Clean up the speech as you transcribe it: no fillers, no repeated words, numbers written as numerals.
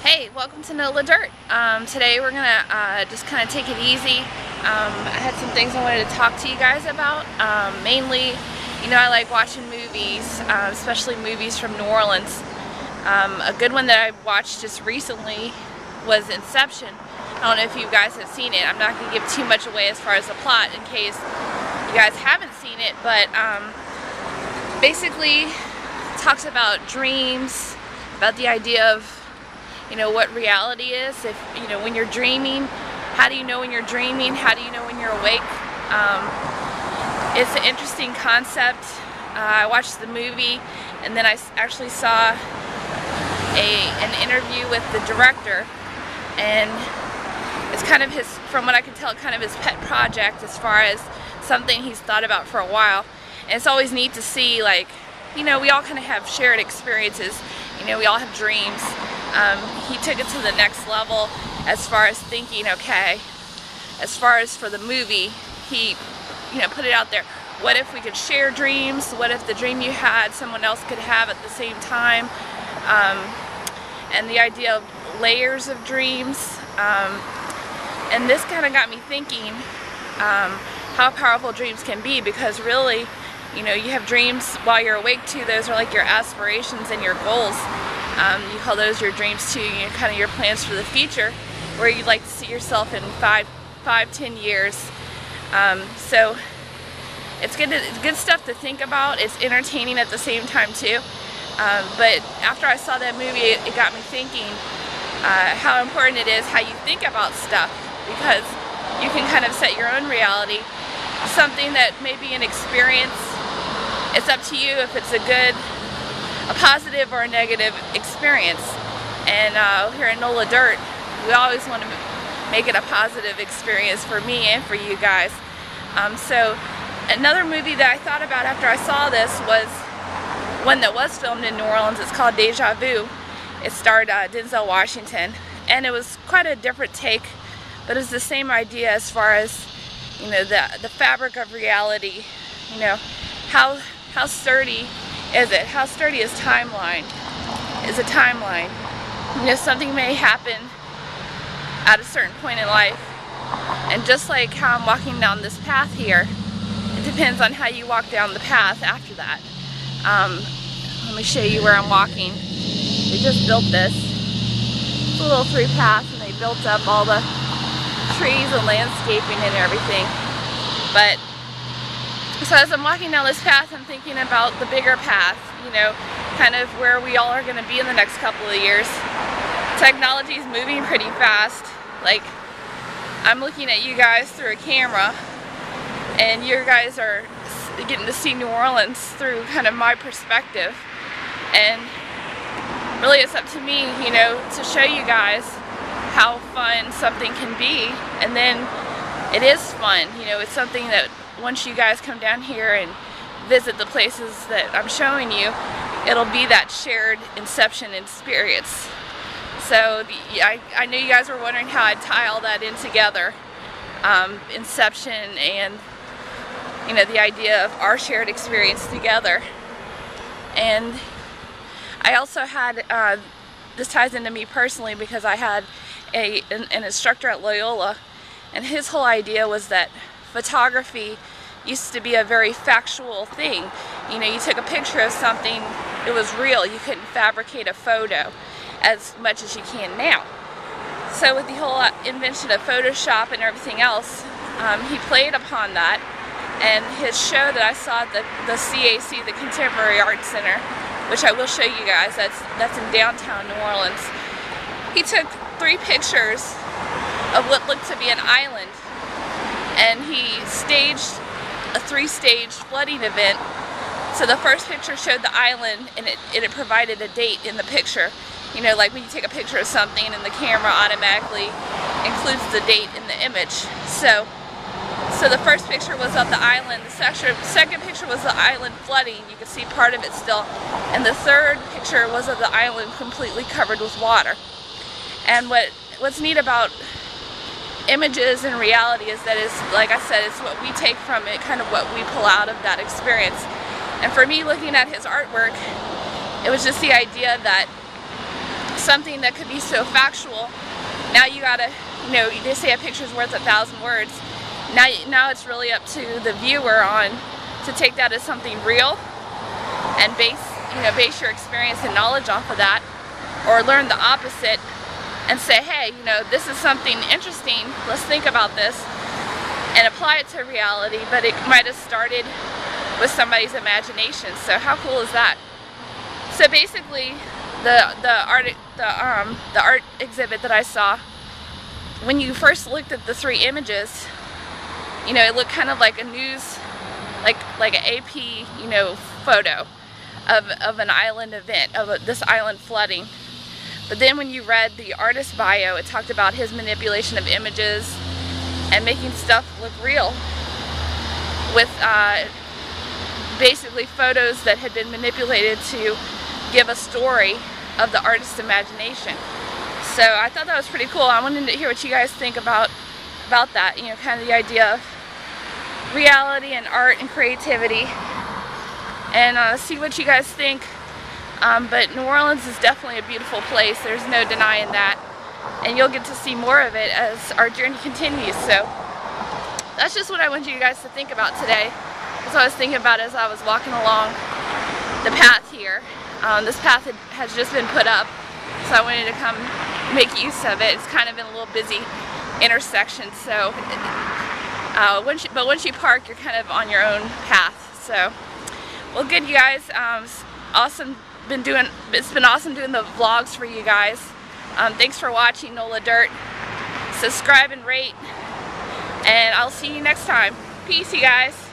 Hey, welcome to Nola Dirt. Today we're gonna just kind of take it easy. I had some things I wanted to talk to you guys about. Mainly, I like watching movies, especially movies from New Orleans. A good one that I watched just recently was Inception. I don't know if you guys have seen it. I'm not gonna give too much away as far as the plot in case you guys haven't seen it, but basically it talks about dreams, about the idea of what reality is. If when you're dreaming, how do you know when you're dreaming? How do you know when you're awake? It's an interesting concept. I watched the movie, and then I actually saw an interview with the director, and it's kind of his, from what I can tell, kind of his pet project as far as something he's thought about for a while. And it's always neat to see, like, we all kind of have shared experiences. We all have dreams. He took it to the next level as far as thinking, okay, as far as for the movie, he put it out there. What if we could share dreams? What if the dream you had someone else could have at the same time? And the idea of layers of dreams. And this kind of got me thinking how powerful dreams can be, because really, you have dreams while you're awake too. Those are like your aspirations and your goals. You call those your dreams too, kind of your plans for the future, where you'd like to see yourself in 5-10 years. So it's good stuff to think about. It's entertaining at the same time too. But after I saw that movie, it got me thinking how important it is how you think about stuff, because you can kind of set your own reality. Something that may be an experience, it's up to you if it's a positive or a negative experience. And here at Nola Dirt, we always want to make it a positive experience for me and for you guys. So another movie that I thought about after I saw this was one that was filmed in New Orleans. It's called Deja Vu. It starred Denzel Washington, and it was quite a different take, but it's the same idea as far as the fabric of reality. How sturdy is it? How sturdy is timeline? Is a timeline? Something may happen at a certain point in life, and just like how I'm walking down this path here, it depends on how you walk down the path after that. Let me show you where I'm walking. They just built this. It's a little 3-path, and they built up all the trees and landscaping and everything. But so as I'm walking down this path, I'm thinking about the bigger path, kind of where we all are going to be in the next couple of years. Technology is moving pretty fast. Like, I'm looking at you guys through a camera, and you guys are getting to see New Orleans through kind of my perspective. And really it's up to me, to show you guys how fun something can be. And then it is fun, it's something that once you guys come down here and visit the places that I'm showing you, it'll be that shared Inception experience. So I know you guys were wondering how I'd tie all that in together. Inception and the idea of our shared experience together. And I also had, this ties into me personally, because I had an instructor at Loyola, and his whole idea was that photography used to be a very factual thing. You took a picture of something, it was real. You couldn't fabricate a photo as much as you can now. So with the whole invention of Photoshop and everything else, he played upon that. And his show that I saw at the CAC, the Contemporary Arts Center, which I will show you guys, that's in downtown New Orleans. He took 3 pictures of what looked to be an island, and he staged a 3-stage flooding event. So the first picture showed the island, and it provided a date in the picture. Like when you take a picture of something and the camera automatically includes the date in the image. So the first picture was of the island, the second picture was the island flooding, you could see part of it still, and the third picture was of the island completely covered with water. And what's neat about images and reality is that it's, like I said, it's what we take from it, kind of what we pull out of that experience. And for me, looking at his artwork, it was just the idea that something that could be so factual, now you gotta, you know, they say a picture's worth 1,000 words. Now it's really up to the viewer to take that as something real and base your experience and knowledge off of that, or learn the opposite and say, hey, you know, this is something interesting, let's think about this and apply it to reality, but it might have started with somebody's imagination. So how cool is that? So basically, the art exhibit that I saw, when you first looked at the 3 images, you know, it looked kind of like a news, like an AP, you know, photo of an island event, of this island flooding. But then when you read the artist's bio, it talked about his manipulation of images and making stuff look real with basically photos that had been manipulated to give a story of the artist's imagination. So I thought that was pretty cool. I wanted to hear what you guys think about that, you know, kind of the idea of reality and art and creativity, and see what you guys think. But New Orleans is definitely a beautiful place, there's no denying that, and you'll get to see more of it as our journey continues. So that's just what I want you guys to think about today. That's what I was thinking about as I was walking along the path here. This path has just been put up, so I wanted to come make use of it. It's kind of in a little busy intersection, so but once you park, you're kind of on your own path. So, well, good, you guys. It's awesome. It's been awesome doing the vlogs for you guys. Thanks for watching NOLA Dirt. Subscribe and rate, and I'll see you next time. Peace, you guys.